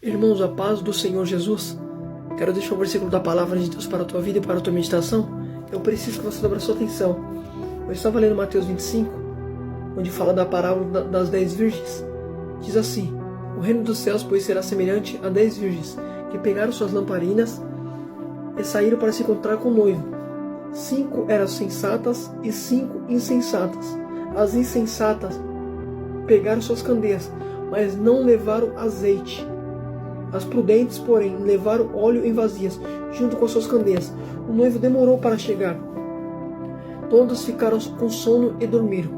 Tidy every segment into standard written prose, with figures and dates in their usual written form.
Irmãos, a paz do Senhor Jesus. Quero deixar um versículo da palavra de Deus para a tua vida e para a tua meditação. Eu preciso que você dobre a sua atenção. Eu estava lendo Mateus 25, onde fala da parábola das 10 virgens. Diz assim: o reino dos céus, pois, será semelhante a 10 virgens, que pegaram suas lamparinas e saíram para se encontrar com o noivo. 5 eram sensatas e 5 insensatas. As insensatas pegaram suas candeias, mas não levaram azeite. As prudentes, porém, levaram óleo em vasilhas, junto com suas candeias. O noivo demorou para chegar. Todas ficaram com sono e dormiram.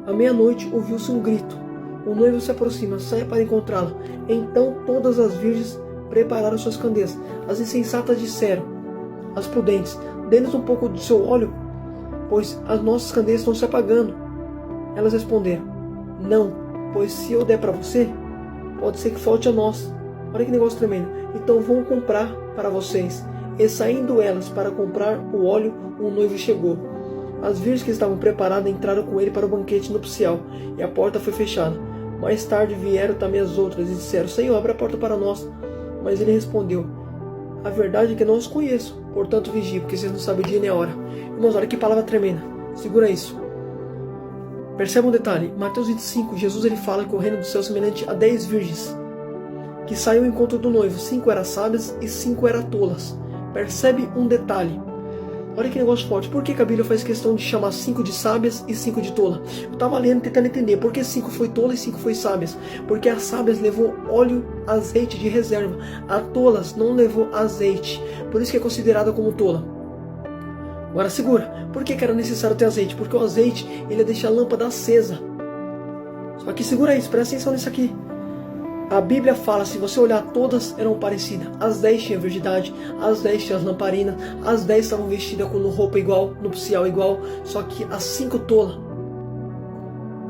À meia-noite ouviu-se um grito. O noivo se aproxima, sai para encontrá-la. Então todas as virgens prepararam suas candeias. As insensatas disseram às prudentes: dê-nos um pouco do seu óleo, pois as nossas candeias estão se apagando. Elas responderam: não, pois se eu der para você, pode ser que falte a nós. Olha que negócio tremendo. Então vão comprar para vocês. E saindo elas para comprar o óleo, o noivo chegou. As virgens que estavam preparadas entraram com ele para o banquete nupcial, e a porta foi fechada. Mais tarde vieram também as outras e disseram: Senhor, abre a porta para nós. Mas ele respondeu: a verdade é que não os conheço, portanto vigie, porque vocês não sabem o dia nem a hora. Irmãos, olha que palavra tremenda. Segura isso. Perceba um detalhe. Em Mateus 25, Jesus ele fala que o reino do céu é semelhante a 10 virgens que saiu ao encontro do noivo. 5 eram sábias e 5 eram tolas. Percebe um detalhe. Olha que negócio forte. Por que a Bíblia faz questão de chamar 5 de sábias e 5 de tola? Eu estava lendo, tentando entender. Por que 5 foi tola e 5 foi sábias? Porque as sábias levou óleo, azeite de reserva. A tolas não levou azeite. Por isso que é considerada como tola. Agora segura. Por que era necessário ter azeite? Porque o azeite ele deixa a lâmpada acesa. Só que segura isso, presta atenção nisso aqui. A Bíblia fala, se você olhar, todas eram parecidas. As 10 tinham virgindade, as 10 tinham as lamparinas, as 10 estavam vestidas com roupa igual, nupcial igual. Só que as 5 tolas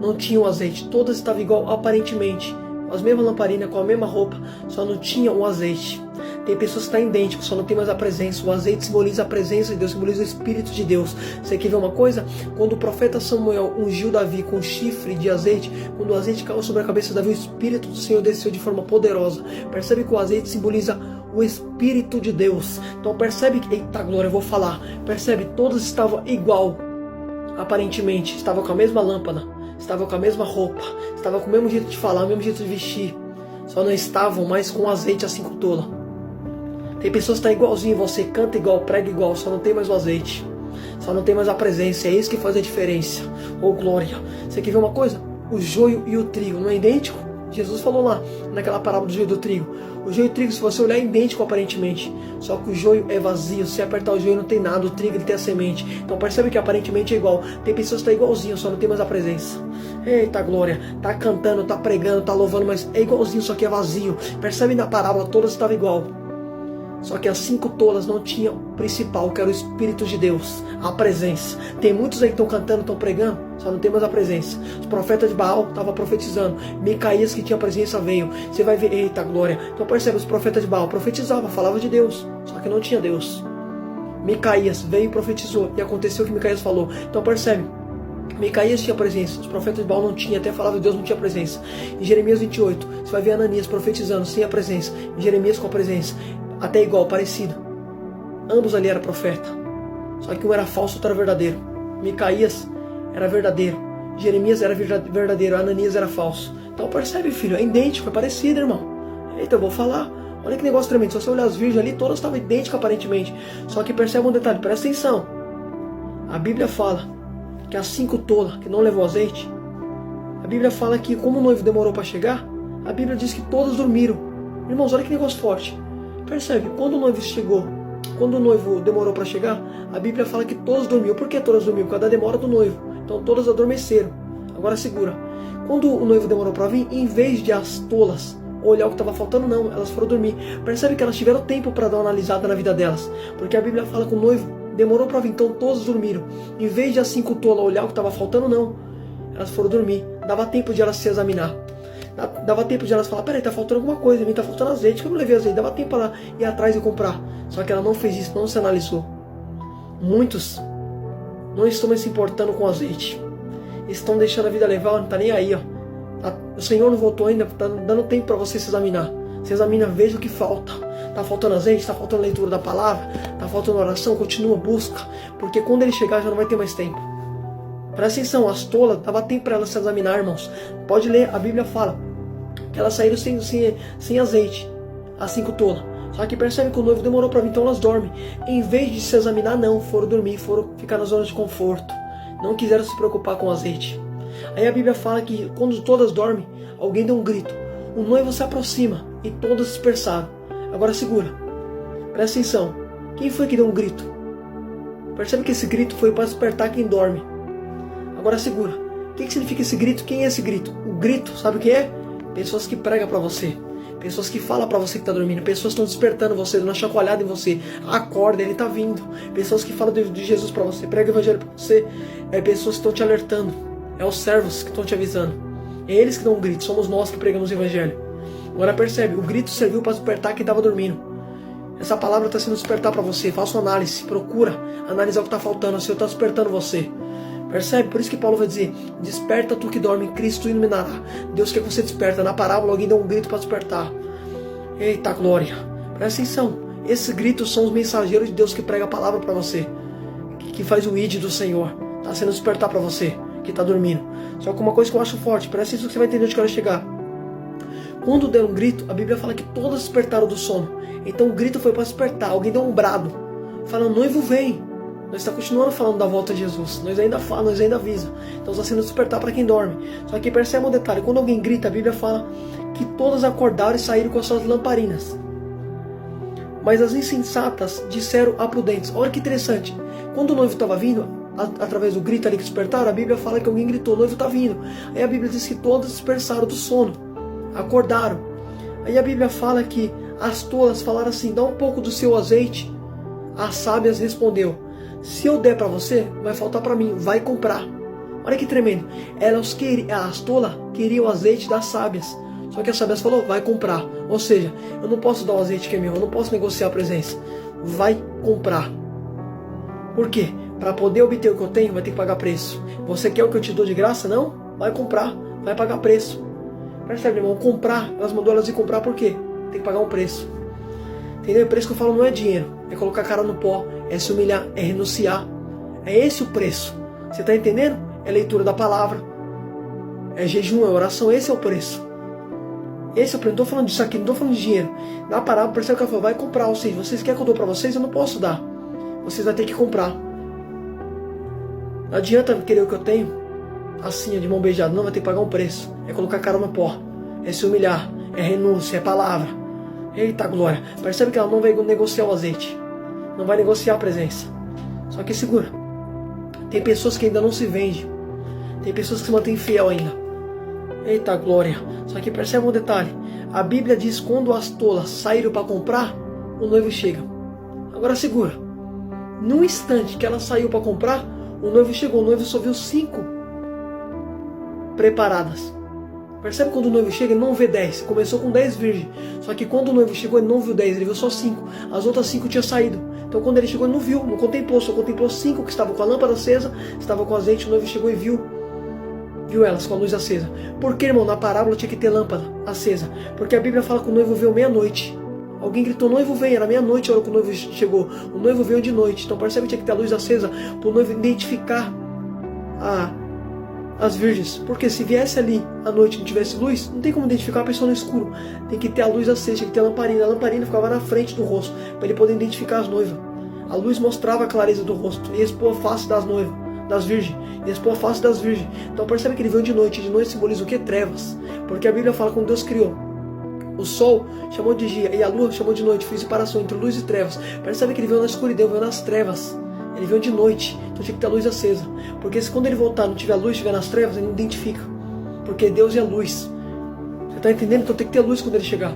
não tinham azeite. Todas estavam igual aparentemente, com as mesmas lamparinas, com a mesma roupa, só não tinham o azeite. Tem pessoas que estão idênticas, só não tem mais a presença. O azeite simboliza a presença de Deus, simboliza o Espírito de Deus. Você quer ver uma coisa? Quando o profeta Samuel ungiu Davi com um chifre de azeite, quando o azeite caiu sobre a cabeça de Davi, o Espírito do Senhor desceu de forma poderosa. Percebe que o azeite simboliza o Espírito de Deus. Então percebe que, eita glória, eu vou falar. Percebe, todas estavam igual, aparentemente. Estavam com a mesma lâmpada, estavam com a mesma roupa, estavam com o mesmo jeito de falar, o mesmo jeito de vestir. Só não estavam mais com azeite assim com tola. Tem pessoas que estão igualzinho, você canta igual, prega igual, só não tem mais o azeite, só não tem mais a presença. É isso que faz a diferença. Oh glória! Você quer ver uma coisa? O joio e o trigo não é idêntico? Jesus falou lá naquela parábola do joio e do trigo. O joio e o trigo, se você olhar, é idêntico aparentemente, só que o joio é vazio. Se apertar o joio não tem nada, o trigo ele tem a semente. Então percebe que aparentemente é igual. Tem pessoas que estão igualzinho, só não tem mais a presença. Eita glória! Tá cantando, tá pregando, tá louvando, mas é igualzinho, só que é vazio. Percebe na parábola, todas estavam igual. Só que as 5 tolas não tinham o principal, que era o Espírito de Deus, a presença. Tem muitos aí que estão cantando, estão pregando, só não tem mais a presença. Os profetas de Baal estavam profetizando. Micaías, que tinha presença, veio. Você vai ver, eita glória. Então percebe, os profetas de Baal profetizavam, falavam de Deus, só que não tinha Deus. Micaías veio e profetizou, e aconteceu o que Micaías falou. Então percebe, Micaías tinha presença, os profetas de Baal não tinham, até falava de Deus, não tinha presença. Em Jeremias 28, você vai ver Ananias profetizando sem a presença, em Jeremias com a presença. Até igual, parecido. Ambos ali eram profeta. Só que um era falso, outro era verdadeiro. Micaías era verdadeiro, Jeremias era verdadeiro, Ananias era falso. Então percebe, filho, é idêntico, é parecido, irmão. Eita, eu vou falar. Olha que negócio tremendo. Se você olhar as virgens ali, todas estavam idênticas aparentemente. Só que percebe um detalhe, presta atenção. A Bíblia fala que as 5 tolas que não levou azeite, a Bíblia fala que como o noivo demorou para chegar, a Bíblia diz que todas dormiram. Irmãos, olha que negócio forte. Percebe, quando o noivo chegou, quando o noivo demorou para chegar, a Bíblia fala que todos dormiam. Por que todas dormiam? Por causa da demora do noivo. Então todas adormeceram. Agora segura. Quando o noivo demorou para vir, em vez de as tolas olhar o que estava faltando, não, elas foram dormir. Percebe que elas tiveram tempo para dar uma analisada na vida delas. Porque a Bíblia fala que o noivo demorou para vir, então todos dormiram. Em vez de as 5 tolas olhar o que estava faltando, não, elas foram dormir. Dava tempo de elas se examinar. Dava tempo de elas falar, peraí, tá faltando alguma coisa, a mim tá faltando azeite, que eu não levei azeite. Dava tempo para ela ir atrás e comprar. Só que ela não fez isso, não se analisou. Muitos não estão mais se importando com azeite. Estão deixando a vida levar, não tá nem aí, ó. O Senhor não voltou ainda, tá dando tempo para você se examinar. Se examina, veja o que falta. Está faltando azeite, está faltando leitura da palavra, está faltando oração, continua, busca. Porque quando ele chegar já não vai ter mais tempo. Presta atenção, as tolas, dava tempo para elas se examinar, irmãos. Pode ler, a Bíblia fala que elas saíram sem azeite, as 5 tolas. Só que percebe que o noivo demorou para vir, então elas dormem. Em vez de se examinar, não, foram dormir, foram ficar na zona de conforto. Não quiseram se preocupar com o azeite. Aí a Bíblia fala que quando todas dormem, alguém deu um grito. O noivo se aproxima e todas se dispersaram. Agora segura. Presta atenção. Quem foi que deu um grito? Percebe que esse grito foi para despertar quem dorme. Agora segura. O que significa esse grito? Quem é esse grito? O grito, sabe o que é? Pessoas que pregam para você. Pessoas que falam para você que está dormindo. Pessoas que estão despertando você, dando uma chacoalhada em você. Acorda, ele está vindo. Pessoas que falam de Jesus para você. Prega o evangelho para você. Pessoas que estão te alertando. É os servos que estão te avisando. É eles que dão um grito. Somos nós que pregamos o evangelho. Agora percebe, o grito serviu para despertar quem estava dormindo. Essa palavra está sendo despertar para você. Faça uma análise, procura analisar o que está faltando. O Senhor está despertando você. Percebe? Por isso que Paulo vai dizer: desperta tu que dorme, Cristo iluminará. Deus quer que você desperta. Na parábola alguém deu um grito para despertar. Eita glória! Presta atenção. Esses gritos são os mensageiros de Deus que prega a palavra para você. Que faz o id do Senhor. Está sendo despertar para você que está dormindo. Só que uma coisa que eu acho forte. Presta atenção que você vai entender onde eu quero chegar. Quando deram um grito, a Bíblia fala que todas despertaram do sono. Então o grito foi para despertar. Alguém deu um brado, falando: noivo vem. Nós estamos continuando falando da volta de Jesus. Nós ainda falamos, nós ainda avisa. Então está sendo despertar para quem dorme. Só que percebe um detalhe. Quando alguém grita, a Bíblia fala que todas acordaram e saíram com as suas lamparinas. Mas as insensatas disseram a prudentes. Olha que interessante. Quando o noivo estava vindo, através do grito ali que despertaram, a Bíblia fala que alguém gritou: o noivo está vindo. Aí a Bíblia diz que todas dispersaram do sono. Acordaram. Aí a Bíblia fala que as tolas falaram assim: dá um pouco do seu azeite. As sábias respondeu: se eu der para você, vai faltar para mim, vai comprar. Olha que tremendo. As tolas queriam o azeite das sábias. Só que as sábias falou: vai comprar. Ou seja, eu não posso dar o azeite que é meu, eu não posso negociar a presença. Vai comprar. Por quê? Para poder obter o que eu tenho, vai ter que pagar preço. Você quer o que eu te dou de graça? Não? Vai comprar, vai pagar preço. Percebe, irmão? Comprar, elas mandou elas ir comprar por quê? Tem que pagar um preço. Entendeu? O preço que eu falo não é dinheiro, é colocar a cara no pó, é se humilhar, é renunciar. É esse o preço. Você está entendendo? É leitura da palavra, é jejum, é oração, esse é o preço. Esse é o preço. Não estou falando disso aqui, não estou falando de dinheiro. Na parábola, percebe que ela falou: vai comprar. Ou seja, vocês querem que eu dou para vocês? Eu não posso dar. Vocês vão ter que comprar. Não adianta querer o que eu tenho assim, de mão beijada. Não, vai ter que pagar um preço. É colocar a cara no pó, é se humilhar, é renúncia, é palavra. Eita glória. Percebe que ela não vai negociar o azeite, não vai negociar a presença. Só que segura. Tem pessoas que ainda não se vendem. Tem pessoas que se mantêm fiel ainda. Eita glória. Só que percebe um detalhe. A Bíblia diz: quando as tolas saíram para comprar, o noivo chega. Agora segura. Num instante que ela saiu para comprar, o noivo chegou. O noivo só viu 5 preparadas. Percebe quando o noivo chega, ele não vê 10. Começou com 10 virgens. Só que quando o noivo chegou, ele não viu 10, ele viu só 5. As outras 5 tinham saído. Então quando ele chegou, ele não viu, não contemplou. Só contemplou 5 que estavam com a lâmpada acesa, estavam com azeite. O noivo chegou e viu elas com a luz acesa. Por que, irmão? Na parábola tinha que ter lâmpada acesa. Porque a Bíblia fala que o noivo veio meia-noite. Alguém gritou: noivo vem. Era meia-noite a hora que o noivo chegou. O noivo veio de noite. Então percebe que tinha que ter a luz acesa para o noivo identificar as virgens. Porque se viesse ali à noite e não tivesse luz, não tem como identificar a pessoa no escuro. Tem que ter a luz acesa, tem que ter a lamparina. A lamparina ficava na frente do rosto, para ele poder identificar as noivas. A luz mostrava a clareza do rosto e expor a face das noivas, das virgens. E expor a face das virgens. Então percebe que ele veio de noite. De noite simboliza o que? Trevas. Porque a Bíblia fala que quando Deus criou o sol, chamou de dia, e a lua chamou de noite. Fez separação entre luz e trevas. Percebe que ele veio na escuridão, veio nas trevas. Ele veio de noite, então tinha que ter a luz acesa. Porque se quando ele voltar não tiver luz, estiver nas trevas, ele não identifica. Porque Deus é a luz. Você está entendendo? Então tem que ter luz quando ele chegar.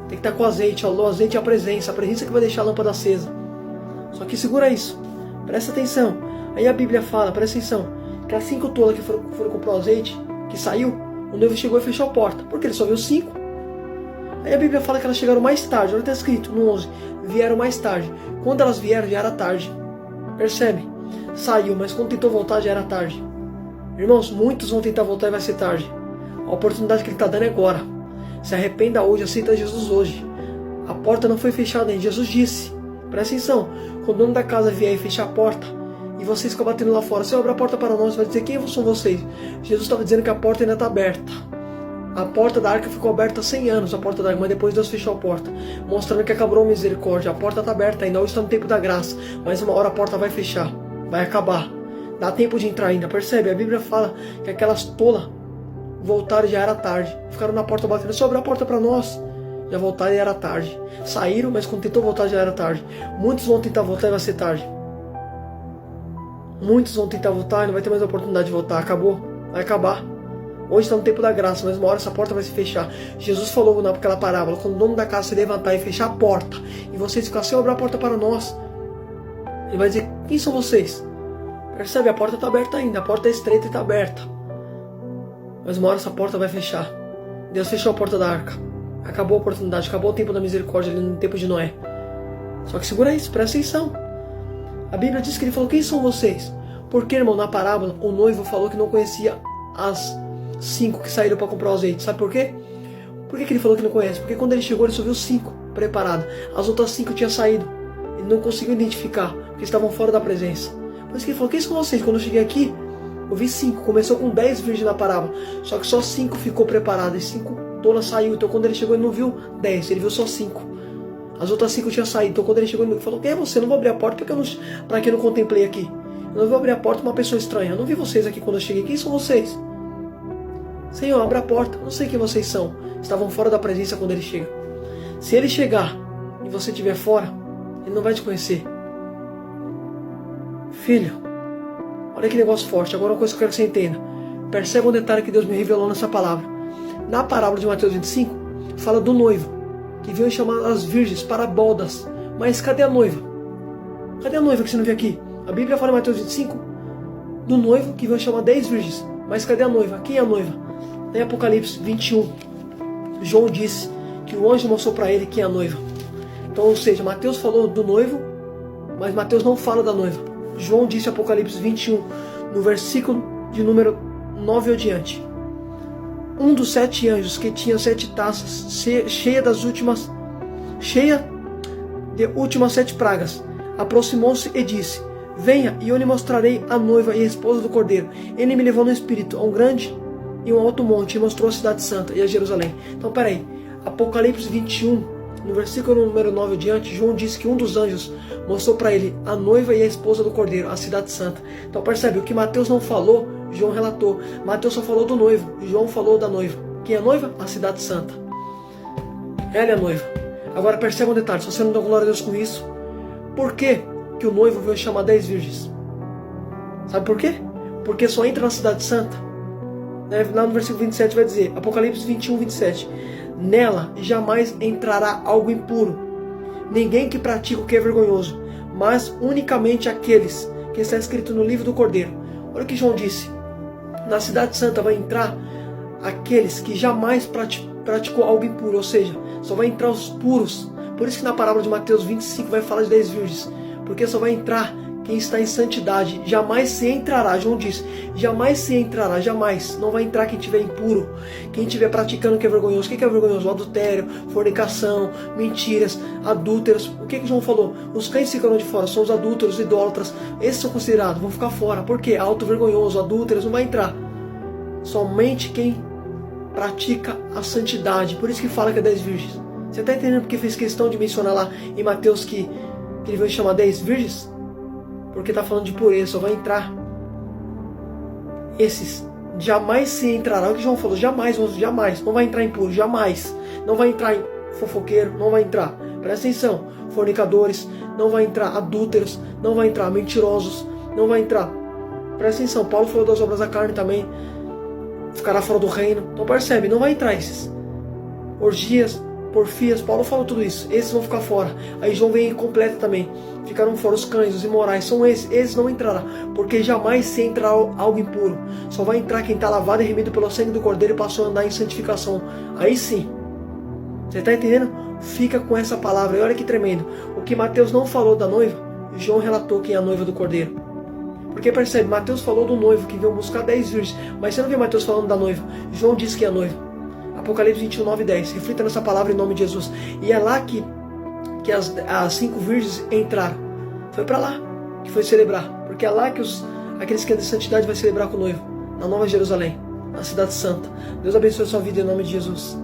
Tem que estar com azeite. O azeite é a presença que vai deixar a lâmpada acesa. Só que segura isso. Presta atenção. Aí a Bíblia fala, presta atenção, que as 5 tolas que foram comprar o azeite, que saiu, o noivo chegou e fechou a porta. Porque ele só viu 5. Aí a Bíblia fala que elas chegaram mais tarde. Olha o que está escrito no 11. Vieram mais tarde. Quando elas vieram, já era tarde. Percebe? Saiu, mas quando tentou voltar já era tarde. Irmãos, muitos vão tentar voltar e vai ser tarde. A oportunidade que ele está dando é agora. Se arrependa hoje, aceita Jesus hoje. A porta não foi fechada ainda. Jesus disse, presta atenção, quando o dono da casa vier e fechar a porta, e vocês ficam batendo lá fora, Senhor, abre a porta para nós, vai dizer, quem são vocês? Jesus estava dizendo que a porta ainda está aberta. A porta da arca ficou aberta há 100 anos, a porta da arca, mas depois Deus fechou a porta, mostrando que acabou a misericórdia. A porta está aberta ainda, hoje está no tempo da graça, mas uma hora a porta vai fechar, vai acabar. Dá tempo de entrar ainda, percebe? A Bíblia fala que aquelas tolas voltaram e já era tarde. Ficaram na porta batendo, Senhor, abre a porta para nós. Já voltaram e era tarde. Saíram, mas quando tentou voltar já era tarde. Muitos vão tentar voltar e vai ser tarde. Muitos vão tentar voltar e não vai ter mais oportunidade de voltar. Acabou, vai acabar. Hoje está no tempo da graça, mas uma hora essa porta vai se fechar. Jesus falou naquela parábola, quando o dono da casa se levantar e fechar a porta, e vocês ficarem assim, abrir a porta para nós, ele vai dizer, quem são vocês? Percebe, a porta está aberta ainda, a porta é estreita e está aberta. Mas uma hora essa porta vai fechar. Deus fechou a porta da arca. Acabou a oportunidade, acabou o tempo da misericórdia ali no tempo de Noé. Só que segura isso, presta atenção. A Bíblia diz que ele falou, quem são vocês? Porque, irmão, na parábola, o noivo falou que não conhecia as 5 que saíram para comprar o azeite. Sabe por quê? Por que ele falou que não conhece? Porque quando ele chegou, ele só viu 5 preparados. As outras 5 tinham saído. Ele não conseguiu identificar, porque estavam fora da presença. Por isso que ele falou, quem são vocês? Quando eu cheguei aqui, eu vi 5. Começou com 10 virgens na parábola. Só que só 5 ficou preparado. E 5 tolas saiu. Então quando ele chegou, ele não viu 10. Ele viu só 5. As outras 5 tinham saído. Então quando ele chegou, ele falou, quem é você? Eu não vou abrir a porta para que eu não contemplei aqui. Eu não vou abrir a porta para uma pessoa estranha. Eu não vi vocês aqui quando eu cheguei. Quem são vocês? Senhor, abre a porta. Eu não sei quem vocês são. Estavam fora da presença quando ele chega. Se ele chegar e você estiver fora, ele não vai te conhecer. Filho, olha que negócio forte. Agora uma coisa que eu quero que você entenda. Perceba um detalhe que Deus me revelou nessa palavra. Na parábola de Mateus 25, fala do noivo, que veio chamar as virgens para bodas. Mas cadê a noiva? Cadê a noiva que você não vê aqui? A Bíblia fala em Mateus 25 do noivo que veio chamar 10 virgens. Mas cadê a noiva? Quem é a noiva? Em Apocalipse 21, João disse que o anjo mostrou para ele quem é a noiva. Então, ou seja, Mateus falou do noivo, mas Mateus não fala da noiva. João disse em Apocalipse 21, no versículo de número 9 ou diante. Um dos 7 anjos que tinha 7 taças, cheia de últimas 7 pragas, aproximou-se e disse, venha e eu lhe mostrarei a noiva e a esposa do Cordeiro. Ele me levou no espírito a um grande e um alto monte e mostrou a cidade santa e a Jerusalém. Então peraí, Apocalipse 21, no versículo número 9 adiante, João disse que um dos anjos mostrou para ele a noiva e a esposa do Cordeiro, a cidade santa. Então percebe, o que Mateus não falou, João relatou. Mateus só falou do noivo, João falou da noiva. Quem é a noiva? A cidade santa. Ela é a noiva. Agora perceba um detalhe, se você não dá glória a Deus com isso, por que que o noivo veio chamar 10 virgens? Sabe por quê? Porque só entra na cidade santa. Lá no versículo 27 vai dizer, Apocalipse 21, 27, nela jamais entrará algo impuro, ninguém que pratica o que é vergonhoso, mas unicamente aqueles que está escrito no livro do Cordeiro. Olha o que João disse, na cidade santa vai entrar aqueles que jamais praticou algo impuro, ou seja, só vai entrar os puros. Por isso que na parábola de Mateus 25 vai falar de 10 virgens, porque só vai entrar quem está em santidade, jamais se entrará. João diz, jamais se entrará, jamais, não vai entrar quem estiver impuro, quem estiver praticando o que é vergonhoso. O que é vergonhoso? O adultério, fornicação, mentiras, adúlteros. O que João falou? Os cães ficarão de fora, são os adúlteros, idólatras, esses são considerados, vão ficar fora. Por quê? Alto vergonhoso, adúlteros, não vai entrar. Somente quem pratica a santidade. Por isso que fala que é 10 virgens. Você está entendendo porque fez questão de mencionar lá em Mateus que ele veio chamar 10 virgens? Porque está falando de pureza, só vai entrar esses. Jamais se entrará, o que João falou, jamais, não vai entrar impuro, jamais. Não vai entrar em fofoqueiro, não vai entrar. Presta atenção, fornicadores, não vai entrar adúlteros, não vai entrar mentirosos, não vai entrar. Presta atenção, Paulo falou das obras da carne também, ficará fora do reino. Então percebe, não vai entrar esses. Orgias, porfias, Paulo falou tudo isso, esses vão ficar fora. Aí João vem e completa também, ficaram fora os cães, os imorais, são esses não entrarão, porque jamais se entrará algo impuro, só vai entrar quem está lavado e remido pelo sangue do Cordeiro e passou a andar em santificação. Aí sim, você está entendendo? Fica com essa palavra, e olha que tremendo, o que Mateus não falou da noiva, João relatou quem é a noiva do Cordeiro. Porque percebe, Mateus falou do noivo que veio buscar 10 virgens, mas você não vê Mateus falando da noiva, João disse que é a noiva. Apocalipse 21, 9 e 10. Reflita nessa palavra em nome de Jesus. E é lá que as 5 virgens entraram. Foi para lá que foi celebrar. Porque é lá que aqueles que andam em santidade vai celebrar com o noivo. Na Nova Jerusalém, na Cidade Santa. Deus abençoe a sua vida em nome de Jesus.